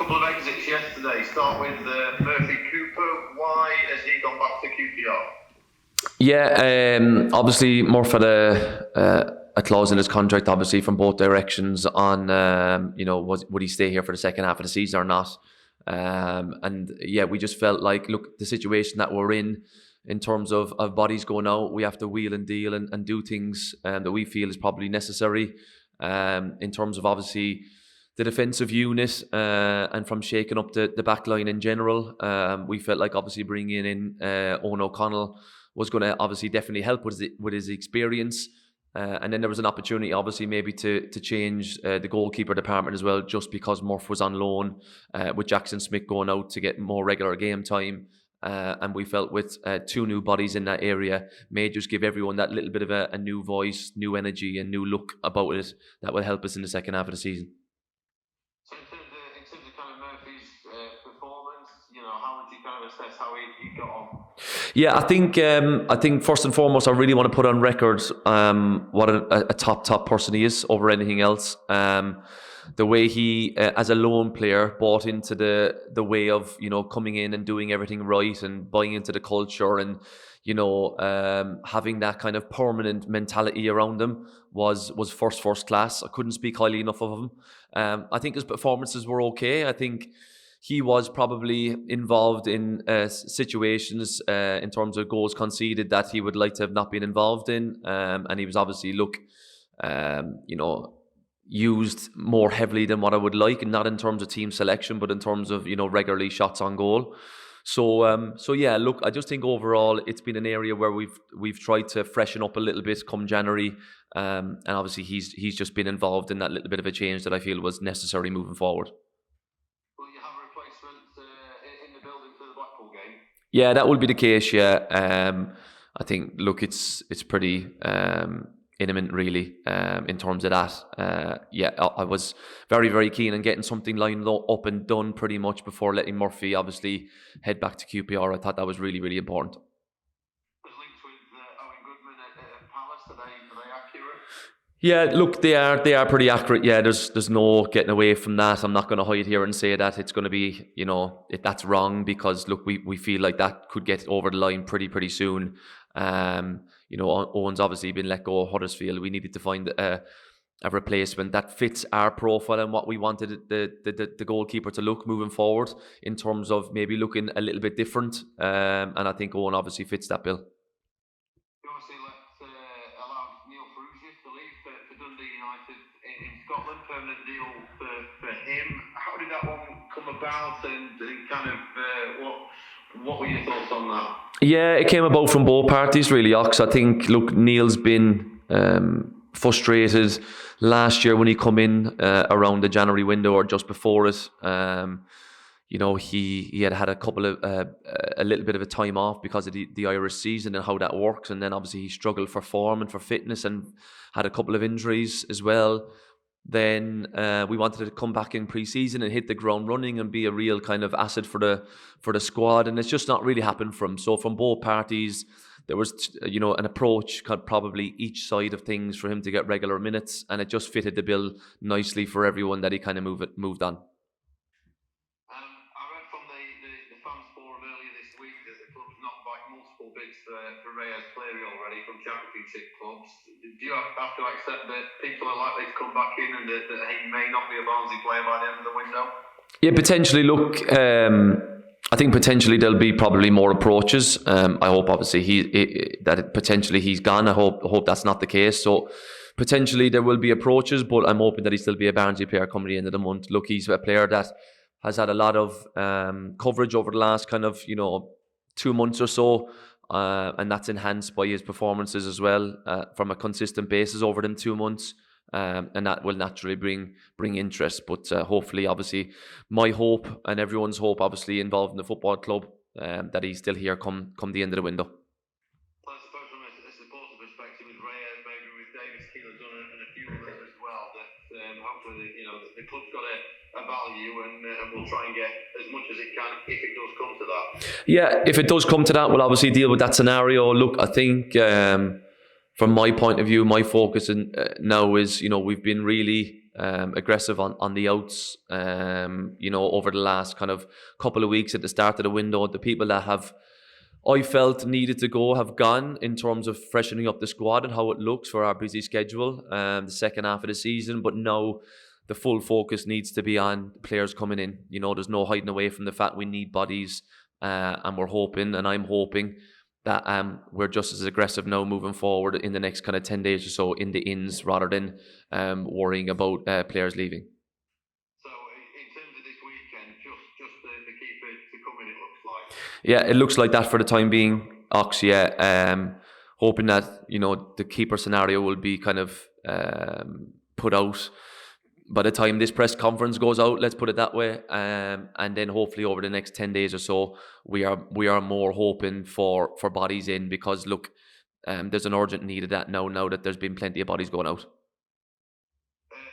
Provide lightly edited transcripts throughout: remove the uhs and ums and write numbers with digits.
couple of exits yesterday. Start with Murphy Cooper. Why has he gone back to QPR? Yeah, obviously Murph had a clause in his contract, obviously from both directions on, would he stay here for the second half of the season or not? And yeah, we just felt like, look, the situation that we're in terms of bodies going out, we have to wheel and deal and do things that we feel is probably necessary. In terms of obviously the defensive unit and from shaking up the back line in general, we felt like obviously bringing in Owen O'Connell was going to obviously definitely help with his experience. And then there was an opportunity, obviously, maybe to change the goalkeeper department as well, just because Murph was on loan, with Jackson Smith going out to get more regular game time. And we felt with two new bodies in that area may just give everyone that little bit of a new voice, new energy and new look about it that will help us in the second half of the season. So in terms of kind of Murphy's performance, how would you kind of assess how he got on? Yeah, I think first and foremost, I really want to put on record what a top person he is over anything else. The way he, as a lone player, bought into the way of coming in and doing everything right and buying into the culture and having that kind of permanent mentality around him was first class. I couldn't speak highly enough of him. I think his performances were okay. I think he was probably involved in situations in terms of goals conceded that he would like to have not been involved in, and he was obviously used more heavily than what I would like, and not in terms of team selection, but in terms of regularly shots on goal. So yeah, look, I just think overall it's been an area where we've tried to freshen up a little bit come January, and obviously he's just been involved in that little bit of a change that I feel was necessary moving forward. Will you have a replacement in the building for the Blackpool game? Yeah, that will be the case. Yeah, I think look, it's pretty imminent really in terms of that. Yeah, I was very, very keen on getting something lined up and done pretty much before letting Murphy obviously head back to QPR. I thought that was really, really important. The links with Owen Goodman at Palace, are they accurate? Yeah, look, they are pretty accurate. Yeah, there's no getting away from that. I'm not going to hide here and say that it's going to be, that's wrong, because look, we feel like that could get over the line pretty soon. Owen's obviously been let go of Huddersfield. We needed to find a replacement that fits our profile and what we wanted the goalkeeper to look moving forward, in terms of maybe looking a little bit different. And I think Owen obviously fits that bill. You obviously allowed Neil Ferrugia to leave for Dundee United in Scotland, permanent deal for him. How did that one come about, and kind of what were your thoughts on that? Yeah, it came about from both parties really, Ox. I think, look, Neil's been frustrated last year when he come in around the January window or just before it. He had a couple of a little bit of a time off because of the Irish season and how that works, and then obviously he struggled for form and for fitness and had a couple of injuries as well. Then we wanted to come back in pre-season and hit the ground running and be a real kind of asset for the squad, and it's just not really happened from. So from both parties, there was an approach, probably each side of things, for him to get regular minutes, and it just fitted the bill nicely for everyone that he kind of moved on. I read from the fans forum earlier this week that the club's knocked back multiple bids for Reyes Cleary already from championship clubs. Do you have to accept that people are likely to come back in and that he may not be a Barnsley player by the end of the window? Yeah, potentially. Look, I think potentially there'll be probably more approaches. I hope obviously potentially he's gone. I hope that's not the case. So potentially there will be approaches, but I'm hoping that he'll still be a Barnsley player coming at the end of the month. Look, he's a player that has had a lot of coverage over the last kind of 2 months or so. And that's enhanced by his performances as well from a consistent basis over them 2 months, and that will naturally bring interest. But hopefully, obviously, my hope and everyone's hope, obviously involved in the football club, that he's still here come the end of the window. Well, I suppose from a supporter perspective, with Reyes, maybe with Davis, Keeler-Dunn and a few others as well, that hopefully the club's got a value, and we'll try and get as much as it can if it does come to that. Yeah, if it does come to that, we'll obviously deal with that scenario. Look, I think from my point of view, my focus now is, we've been really aggressive on the outs, over the last kind of couple of weeks at the start of the window. The people that I felt needed to go have gone in terms of freshening up the squad and how it looks for our busy schedule, the second half of the season. But now the full focus needs to be on players coming in. There's no hiding away from the fact we need bodies, and we're hoping, and I'm hoping, that we're just as aggressive now moving forward in the next kind of 10 days or so in the ins, rather than worrying about players leaving. So in terms of this weekend, just the keeper to come in, it looks like? Yeah, it looks like that for the time being, Ox, yeah. Hoping that, the keeper scenario will be kind of put out by the time this press conference goes out, let's put it that way, and then hopefully over the next 10 days or so, we are more hoping for bodies in, because look, there's an urgent need of that now that there's been plenty of bodies going out.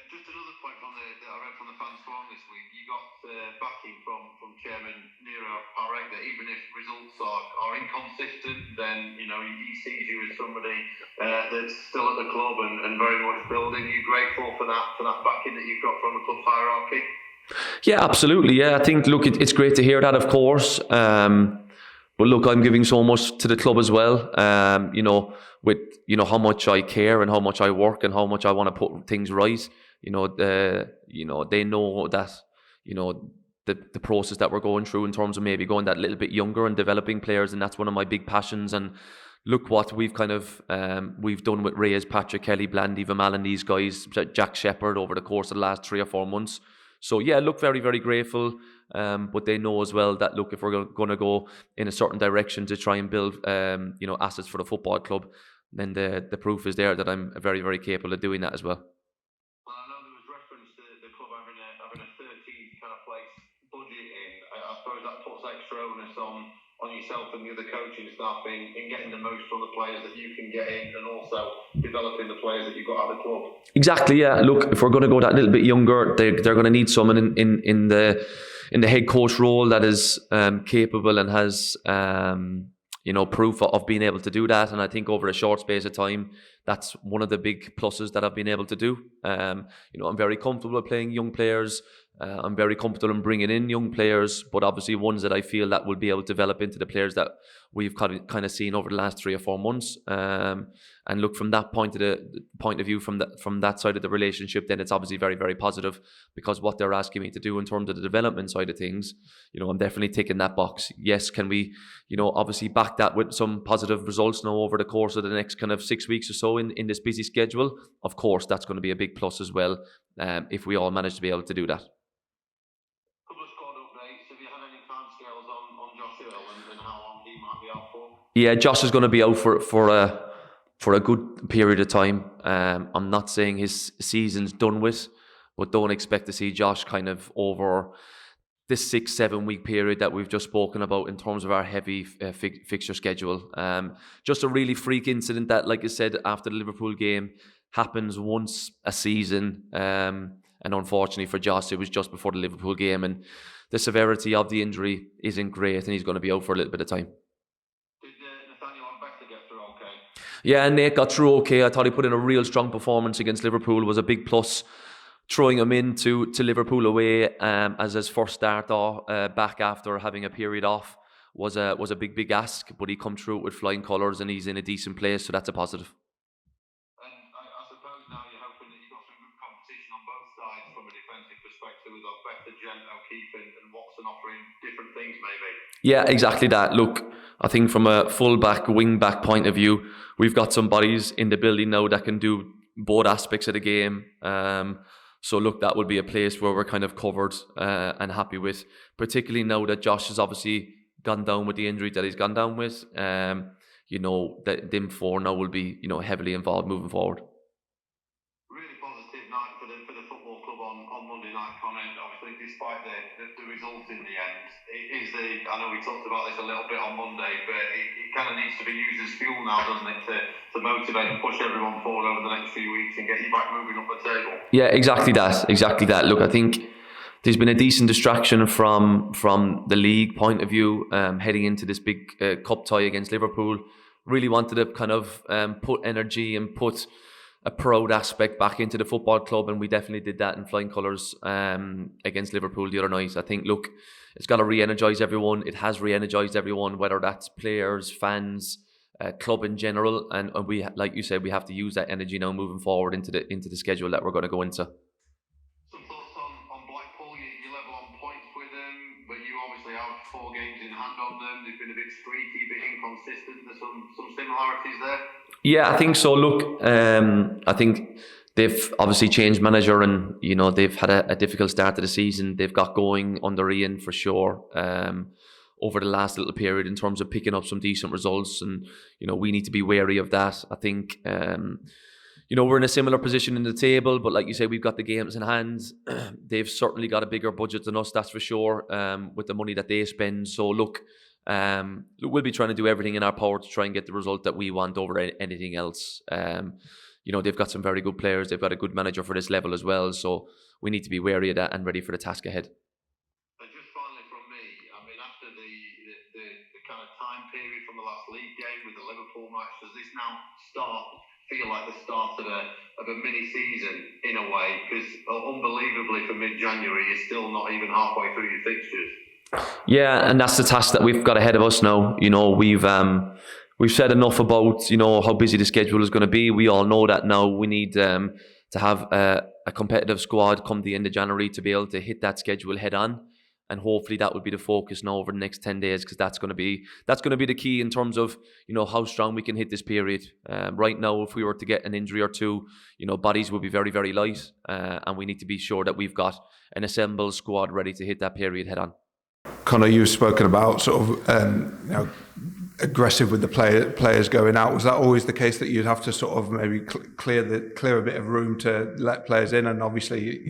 Just another point from I read from the fans forum this week. You got backing from Chairman Nero Parek that even if results are inconsistent, then he sees you as somebody that's still at the club and very much building. You grateful for that backing that you've got from the club's hierarchy? Yeah, absolutely. Yeah, I think, look, it's great to hear that, of course. But look, I'm giving so much to the club as well. With how much I care and how much I work and how much I want to put things right. They know that the process that we're going through in terms of maybe going that little bit younger and developing players, and that's one of my big passions. And look what we've kind of we've done with Reyes, Patrick Kelly, Blandy, Vimal, and these guys, Jack Shepherd, over the course of the last 3 or 4 months. So yeah, look, very, very grateful. But they know as well that, look, if we're going to go in a certain direction to try and build assets for the football club, then the proof is there that I'm very, very capable of doing that as well. Well, I know there was reference to the club having a 13th kind of place budget in. I suppose that puts extra onus on yourself and the other coaching staff in getting the most from the players that you can get in, and also developing the players that you've got at the club. Exactly, yeah. Look, if we're going to go that little bit younger, they're going to need someone in the head coach role that is capable and has proof of being able to do that. And I think over a short space of time, that's one of the big pluses that I've been able to do. I'm very comfortable playing young players. I'm very comfortable in bringing in young players, but obviously ones that I feel that will be able to develop into the players that we've kind of seen over the last 3 or 4 months. And look, from that point of view, from that side of the relationship, then it's obviously very, very positive, because what they're asking me to do in terms of the development side of things, I'm definitely ticking that box. Yes, can we, obviously back that with some positive results now over the course of the next kind of 6 weeks or so in this busy schedule? Of course, that's going to be a big plus as well, if we all manage to be able to do that. Yeah, Josh is going to be out for a good period of time. I'm not saying his season's done with, but don't expect to see Josh kind of over this 6-7 week period that we've just spoken about in terms of our heavy fixture schedule. Just a really freak incident that, like I said, after the Liverpool game, happens once a season. And unfortunately for Josh, it was just before the Liverpool game, and the severity of the injury isn't great, and he's going to be out for a little bit of time. Yeah, Nate got through okay. I thought he put in a real strong performance against Liverpool. It was a big plus. Throwing him into Liverpool away as his first start back after having a period off was a big ask, but he come through with flying colours, and he's in a decent place, so that's a positive. And I suppose now you're hoping that you've got some good competition on both sides from a defensive perspective, with Better, Gent, O'Keefe and Watson offering different things maybe. Yeah, exactly that. Look, I think from a full-back, wing-back point of view, we've got some bodies in the building now that can do both aspects of the game. So look, that would be a place where we're kind of covered and happy with, particularly now that Josh has obviously gone down with the injury that he's gone down with. That them 4 now will be heavily involved moving forward. Really positive night for the football club on Monday night, Conor. Obviously, despite the results in the end, I know we talked about this a little bit on Monday, but it kind of needs to be used as fuel now, doesn't it, to motivate and push everyone forward over the next few weeks and get you back moving up the table. Yeah, exactly that. Look, I think there's been a decent distraction from the league point of view, heading into this big cup tie against Liverpool. really wanted to kind of put energy and put a proud aspect back into the football club, and we definitely did that in flying colours against Liverpool the other night. I think, look, it's got to re-energise everyone. It has re-energised everyone, whether that's players, fans, club in general, and we, like you said, we have to use that energy now moving forward into the schedule that we're going to go into. Some thoughts on Blackpool? You level on points with them, but you obviously have 4 games in hand on them. They've been a bit streaky, a bit inconsistent. There's some similarities there. Yeah, I think so. Look, I think they've obviously changed manager, and they've had a difficult start to the season. They've got going under Ian for sure over the last little period in terms of picking up some decent results, and we need to be wary of that. I think we're in a similar position in the table, but like you say, we've got the games in hand. They've certainly got a bigger budget than us, that's for sure, with the money that they spend. So look, we'll be trying to do everything in our power to try and get the result that we want over anything else. They've got some very good players. They've got a good manager for this level as well. So we need to be wary of that and ready for the task ahead. And just finally from me, I mean, after the kind of time period from the last league game with the Liverpool match, does this now feel like the start of a mini season in a way? Because unbelievably for mid-January, you're still not even halfway through your fixtures. Yeah, and that's the task that we've got ahead of us now. We've said enough about how busy the schedule is going to be. We all know that now. We need to have a competitive squad come the end of January to be able to hit that schedule head on, and hopefully that will be the focus now over the next 10 days, because that's going to be the key in terms of how strong we can hit this period. Right now, if we were to get an injury or two, bodies will be very, very light, and we need to be sure that we've got an assembled squad ready to hit that period head on. Conor, you've spoken about sort of aggressive with the players going out. Was that always the case, that you'd have to sort of maybe clear a bit of room to let players in? And obviously,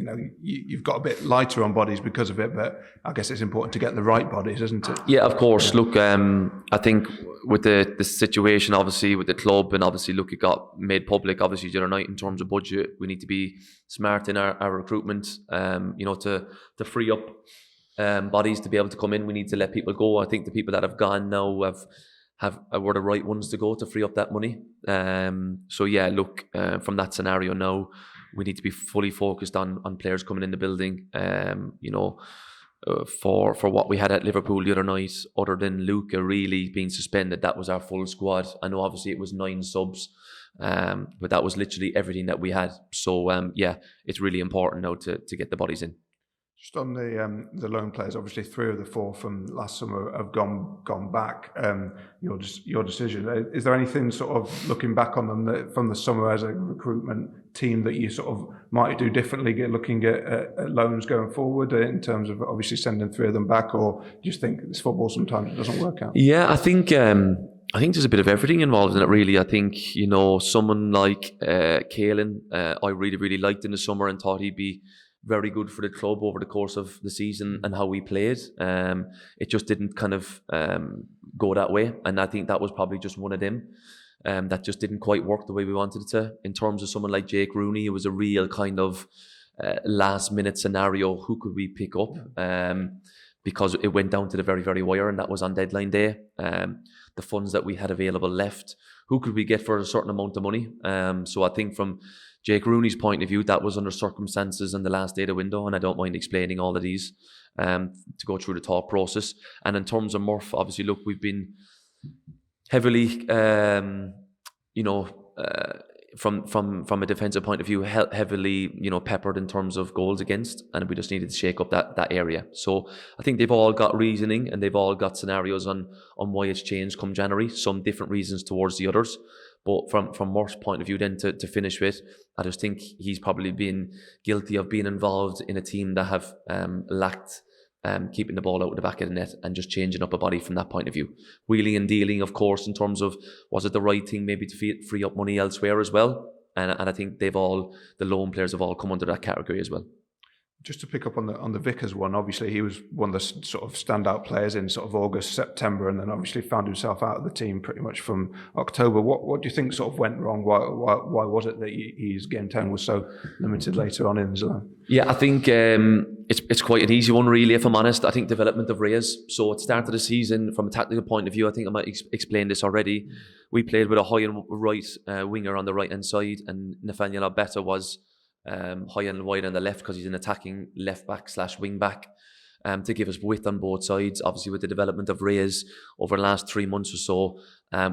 you've got a bit lighter on bodies because of it, but I guess it's important to get the right bodies, isn't it? Yeah, of course. Yeah. Look, I think with the situation, obviously with the club, and obviously look, it got made public obviously the other night in terms of budget. We need to be smart in our recruitment, to free up bodies to be able to come in. We need to let people go. I think the people that have gone now were the right ones to go to free up that money. So yeah, look, from that scenario now, we need to be fully focused on players coming in the building. For what we had at Liverpool the other night, other than Luca really being suspended, that was our full squad. I know obviously it was 9 subs, but that was literally everything that we had. So yeah, it's really important now to get the bodies in. Just on the loan players, obviously 3 of the 4 from last summer have gone back. Your decision. Is there anything sort of looking back on them from the summer as a recruitment team that you sort of might do differently, looking at loans going forward in terms of obviously sending 3 of them back, or do you think it's football sometimes it doesn't work out? Yeah, I think there's a bit of everything involved in it, really. I think, someone like Caelan, I really, really liked in the summer and thought he'd be very good for the club over the course of the season and how we played. It just didn't kind of go that way, and I think that was probably just one of them that just didn't quite work the way we wanted it to. In terms of someone like Jake Rooney, it was a real kind of last minute scenario. Who could we pick up? Because it went down to the very, very wire, and that was on deadline day. The funds that we had available left, who could we get for a certain amount of money? So I think from Jake Rooney's point of view, that was under circumstances in the last day of the window, and I don't mind explaining all of these to go through the thought process. And in terms of Murph, obviously, look, we've been heavily, from a defensive point of view, heavily, peppered in terms of goals against, and we just needed to shake up that area. So I think they've all got reasoning and they've all got scenarios on why it's changed come January. Some different reasons towards the others. But from Murph's point of view, then to finish with, I just think he's probably been guilty of being involved in a team that have lacked keeping the ball out of the back of the net and just changing up a body from that point of view. Wheeling and dealing, of course, in terms of was it the right thing maybe to free up money elsewhere as well. And I think the loan players have all come under that category as well. Just to pick up on the Vickers one, obviously he was one of the sort of standout players in sort of August, September, and then obviously found himself out of the team pretty much from October. What do you think sort of went wrong? Why was it that his game time was so limited later on in the zone? Yeah, I think it's quite an easy one, really, if I'm honest. I think development of Reyes. So at the start of the season, from a tactical point of view, I think I might explain this already. We played with a high and right winger on the right hand side, and Nathaniel Abeta was high and wide on the left because he's an attacking left back / wing back, to give us width on both sides. Obviously, with the development of Reyes over the last 3 months or so,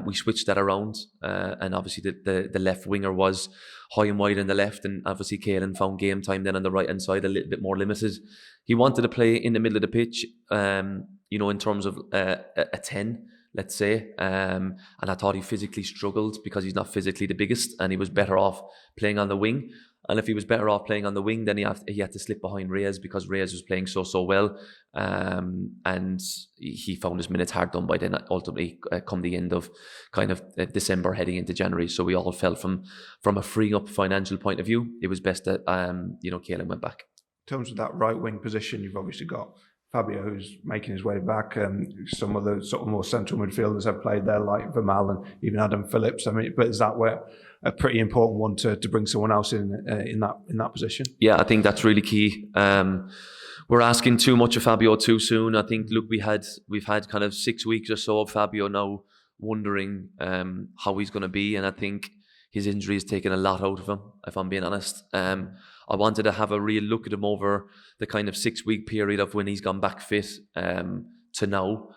we switched that around, and obviously the left winger was high and wide on the left, and obviously Caelan found game time then on the right hand side a little bit more limited. He wanted to play in the middle of the pitch, in terms of a 10. Let's say, and I thought he physically struggled because he's not physically the biggest, and he was better off playing on the wing. And if he was better off playing on the wing, then he had to slip behind Reyes because Reyes was playing so well, and he found his minutes hard done by then. Ultimately, come the end of kind of December, heading into January, so we all felt from a freeing up financial point of view, it was best that Caelan went back. In terms of that right wing position, you've obviously got Fabio, who's making his way back, and some of the sort of more central midfielders have played there, like Vermael and even Adam Phillips. I mean, but is that where a pretty important one to bring someone else in that position? Yeah, I think that's really key. We're asking too much of Fabio too soon. I think, look, we've had kind of 6 weeks or so of Fabio now wondering how he's going to be, and I think his injury has taken a lot out of him, if I'm being honest. I wanted to have a real look at him over the kind of 6 week period of when he's gone back fit to now.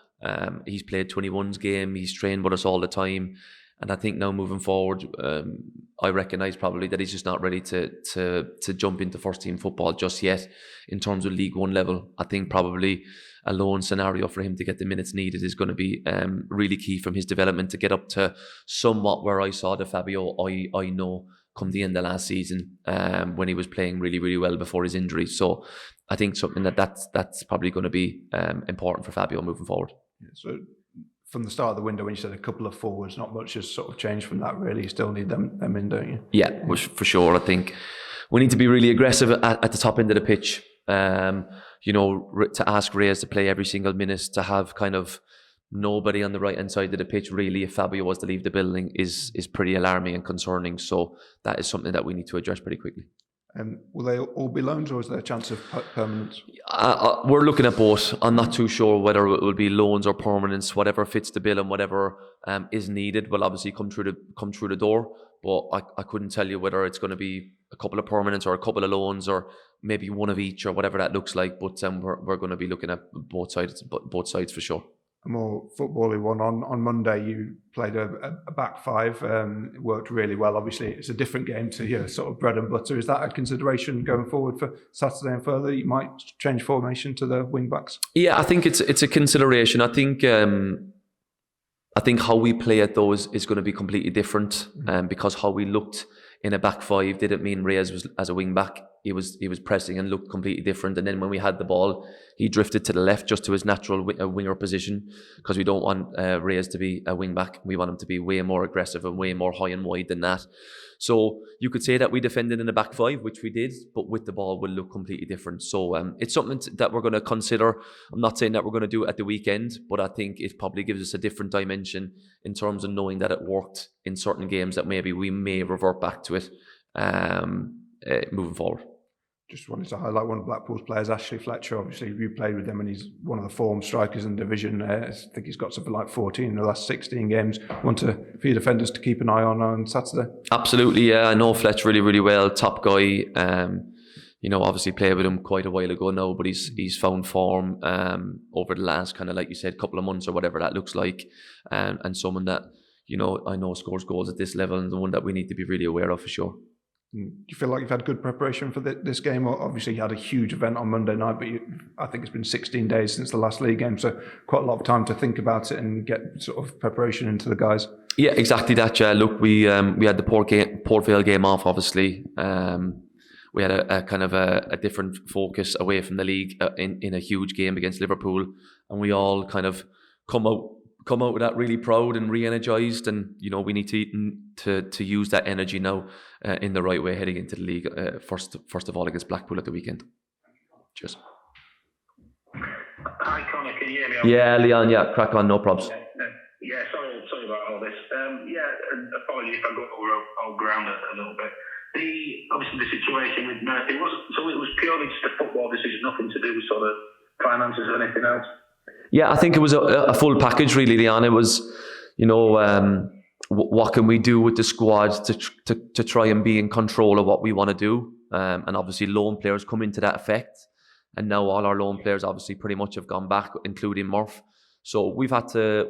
He's played 21's game, he's trained with us all the time, and I think now moving forward, I recognise probably that he's just not ready to jump into first team football just yet in terms of League One level. I think probably a loan scenario for him to get the minutes needed is going to be really key from his development to get up to somewhat where I saw the Fabio I know come the end of last season, when he was playing really, really well before his injury. So I think something that's probably going to be important for Fabio moving forward. Yeah, so from the start of the window, when you said a couple of forwards, not much has sort of changed from that, really. You still need them in, don't you? Yeah, for sure. I think we need to be really aggressive at the top end of the pitch. To ask Reyes to play every single minute, to have kind of nobody on the right hand side of the pitch, really, if Fabio was to leave the building, is pretty alarming and concerning. So that is something that we need to address pretty quickly. Will they all be loans, or is there a chance of permanence? We're looking at both. I'm not too sure whether it will be loans or permanence. Whatever fits the bill and whatever is needed will obviously come through the door. But I couldn't tell you whether it's going to be a couple of permanents or a couple of loans or maybe one of each or whatever that looks like. But we're going to be looking at both sides for sure. A more football-y one. On Monday, you played a back five. It worked really well. Obviously, it's a different game to your sort of bread and butter. Is that a consideration going forward for Saturday and further? You might change formation to the wing backs. Yeah, I think it's a consideration. I think how we play at those is going to be completely different, because how we looked in a back five didn't mean Reyes was as a wing back. He was pressing and looked completely different. And then when we had the ball, he drifted to the left just to his natural winger position, because we don't want Reyes to be a wing back. We want him to be way more aggressive and way more high and wide than that. So you could say that we defended in a back five, which we did, but with the ball will look completely different. So it's something that we're going to consider. I'm not saying that we're going to do it at the weekend, but I think it probably gives us a different dimension in terms of knowing that it worked in certain games, that maybe we may revert back to it moving forward. Just wanted to highlight one of Blackpool's players, Ashley Fletcher. Obviously, you played with him and he's one of the form strikers in the division. I think he's got something like 14 in the last 16 games. For your defenders to keep an eye on Saturday? Absolutely, yeah. I know Fletch really, really well. Top guy. Obviously played with him quite a while ago now, but he's found form over the last kind of, like you said, couple of months or whatever that looks like. And someone that, I know scores goals at this level, and the one that we need to be really aware of for sure. Do you feel like you've had good preparation for this game? Obviously, you had a huge event on Monday night, but I think it's been 16 days since the last league game, so quite a lot of time to think about it and get sort of preparation into the guys. Yeah, exactly that. Yeah, look, we had the Port Vale game off. Obviously, we had a kind of a different focus away from the league in a huge game against Liverpool, and we all kind of come out with that really proud and re-energised, and we need to use that energy now in the right way heading into the league, first of all against Blackpool at the weekend. Cheers. Hi Conor, can you hear me? Yeah, Leon, yeah, crack on, no problems. Yeah, sorry about all this. And apologies if I go over old ground a little bit. Obviously the situation with Murphy it was purely just a football decision, nothing to do with sort of finances or anything else. Yeah, I think it was a full package really, Leon. It was, what can we do with the squad to try and be in control of what we want to do, and obviously loan players come into that effect. And now all our loan players obviously pretty much have gone back, including Murph. So we've had to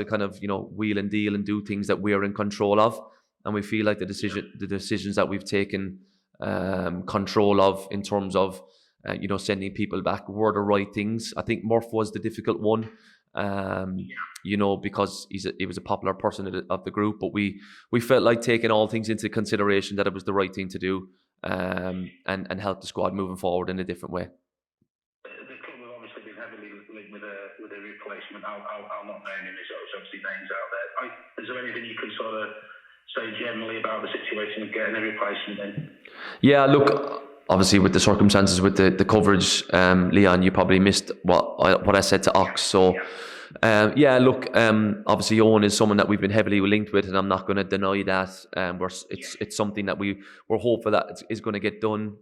kind of wheel and deal and do things that we're in control of, and we feel like the decisions that we've taken control of in terms of sending people back were the right things. I think Murph was the difficult one, because he was a popular person of the group, but we felt like taking all things into consideration that it was the right thing to do, and help the squad moving forward in a different way. With a replacement. I'll not name him, there's obviously names out there. Is there anything you can sort of say generally about the situation of getting a replacement in? Yeah, look, obviously with the circumstances with the coverage, Leon, you probably missed what I said to Ox. So obviously Owen is someone that we've been heavily linked with, and I'm not going to deny that. It's something that we're hopeful that is going to get done.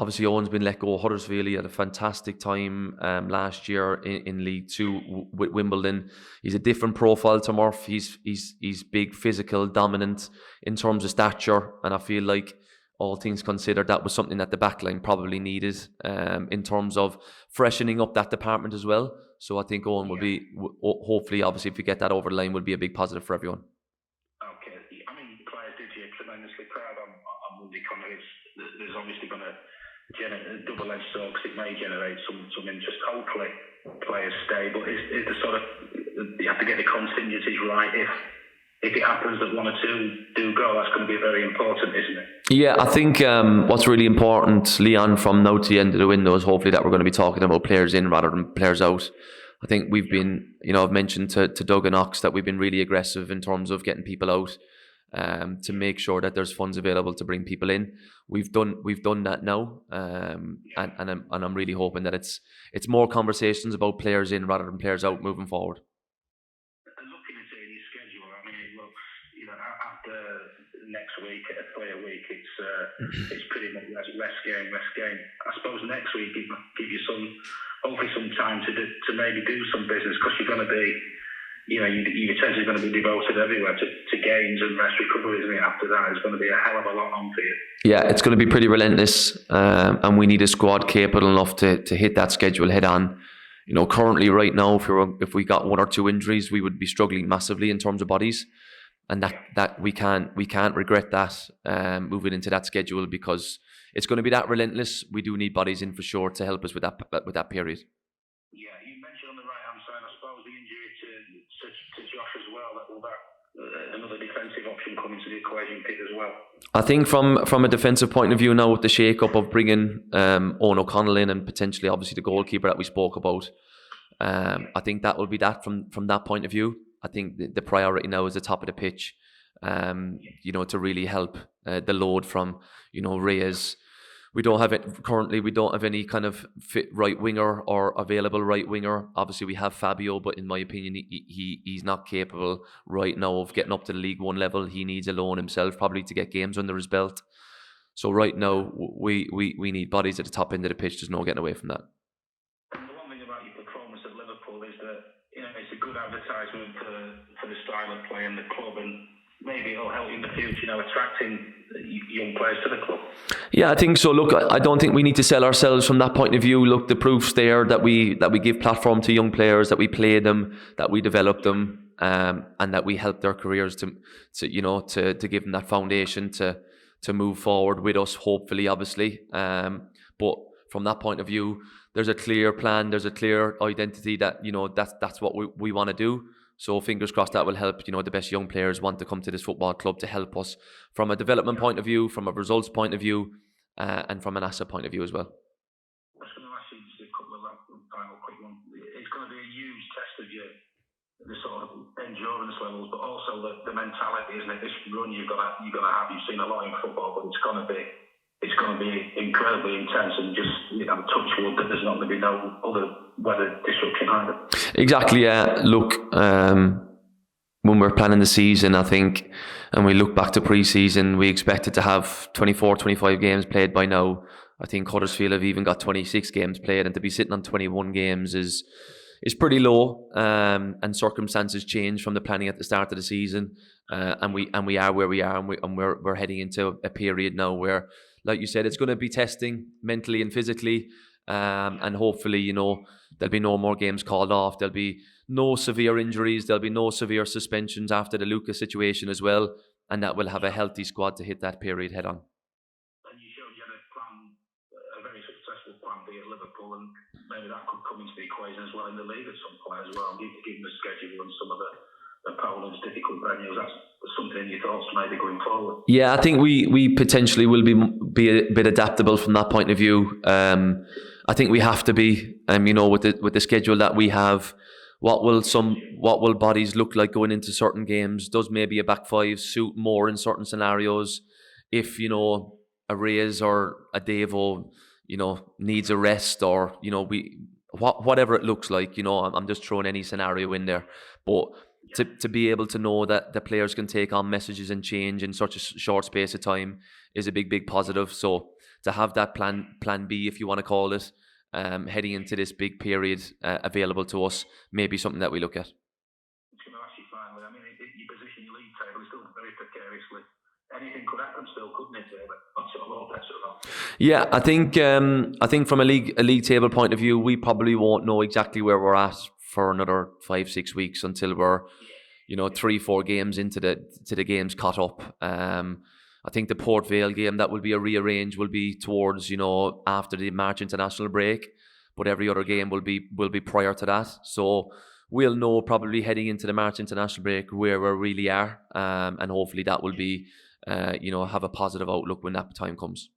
Obviously, Owen's been let go. Huddersfield, he had a fantastic time last year in League Two with Wimbledon. He's a different profile to Murph. He's big, physical, dominant in terms of stature, and I feel like all things considered, that was something that the backline probably needed in terms of freshening up that department as well. So I think Owen will be, hopefully, obviously, if we get that over the line, will be a big positive for everyone. Okay, I mean, players did you tremendously proud on Monday. There's obviously going to generate a double-edged sword because it may generate some interest. Hopefully, players stay, but is the sort of you have to get the contingencies right. If it happens that one or two do go, that's going to be very important, isn't it? Yeah, I think what's really important, Leon, from now to the end of the window is hopefully that we're going to be talking about players in rather than players out. I think we've been, I've mentioned to Doug and Ox that we've been really aggressive in terms of getting people out. To make sure that there's funds available to bring people in. We've done that now, and I'm really hoping that it's more conversations about players in rather than players out moving forward. Looking at your schedule, I mean, it looks, after next week, a player week, it's pretty much less game. I suppose next week give you hopefully some time to maybe do some business, because you're going to be. You're essentially going to be devoted everywhere to games and rest recovery, isn't it? After that, it's going to be a hell of a lot on for you. Yeah, it's going to be pretty relentless, and we need a squad capable enough to hit that schedule head on. Currently, right now, if we got one or two injuries, we would be struggling massively in terms of bodies, and that we can't regret that moving into that schedule, because it's going to be that relentless. We do need bodies in for sure to help us with that period. Yeah, you mentioned on the right-hand side, I suppose, the injury to Josh as well. Will that another defensive option come into the equation pick as well? I think from a defensive point of view now, with the shake-up of bringing Owen O'Connell in and potentially obviously the goalkeeper that we spoke about, I think that will be that from that point of view. I think the priority now is the top of the pitch, to really help the load from, Reyes. We don't have any kind of fit right winger or available right winger. Obviously, we have Fabio, but in my opinion, he's not capable right now of getting up to the League One level. He needs a loan himself, probably, to get games under his belt. So right now, we need bodies at the top end of the pitch. There's no getting away from that. And the one thing about your performance at Liverpool is that it's a good advertisement for the style of play in the club, and maybe it'll help in the future, attracting young players to the club. Yeah, I think so. Look, I don't think we need to sell ourselves from that point of view. Look, the proof's there that we give platform to young players, that we play them, that we develop them, and that we help their careers to give them that foundation to move forward with us, hopefully, obviously. But from that point of view, there's a clear plan, there's a clear identity that that's what we want to do. So fingers crossed that will help, the best young players want to come to this football club to help us from a development point of view, from a results point of view, and from an asset point of view as well. I was going to ask you just a couple of final quick ones. It's going to be a huge test of the sort of endurance levels, but also the mentality, isn't it? This run you've got to have. You've seen a lot in football, but it's going to be it's going to be incredibly intense, and just touch wood that there's not going to be no other weather disruption either. Exactly. Yeah. Look, when we're planning the season, I think, and we look back to pre-season, we expected to have 24, 25 games played by now. I think Huddersfield have even got 26 games played, and to be sitting on 21 games is pretty low. And circumstances change from the planning at the start of the season, and we are where we are, and we're heading into a period now where, like you said, it's going to be testing mentally and physically, and hopefully, there'll be no more games called off. There'll be no severe injuries. There'll be no severe suspensions after the Lucas situation as well, and that will have a healthy squad to hit that period head on. And you showed you had a very successful plan B at Liverpool, and maybe that could come into the equation as well in the league at some point as well. Given the schedule and some of the opponents' difficult venues, that's something in your thoughts maybe going forward. Yeah, I think we potentially will be a bit adaptable from that point of view. I think we have to be, with the schedule that we have. What will bodies look like going into certain games? Does maybe a back five suit more in certain scenarios? If a Reyes or a Devo, needs a rest, or whatever it looks like. I'm just throwing any scenario in there, but to be able to know that the players can take on messages and change in such a short space of time is a big positive. So to have that plan B, if you want to call it, heading into this big period available to us, may be something that we look at. It's going to ask you finally, your position, your league table is still very precariously. Anything could happen still, couldn't it? Yeah, I think from a league table point of view, we probably won't know exactly where we're at for another 5-6 weeks until we're 3-4 games into the games caught up. I think the Port Vale game that will be a rearrange will be towards after the March international break, but every other game will be prior to that. So we'll know probably heading into the March international break where we really are, and hopefully that will be have a positive outlook when that time comes.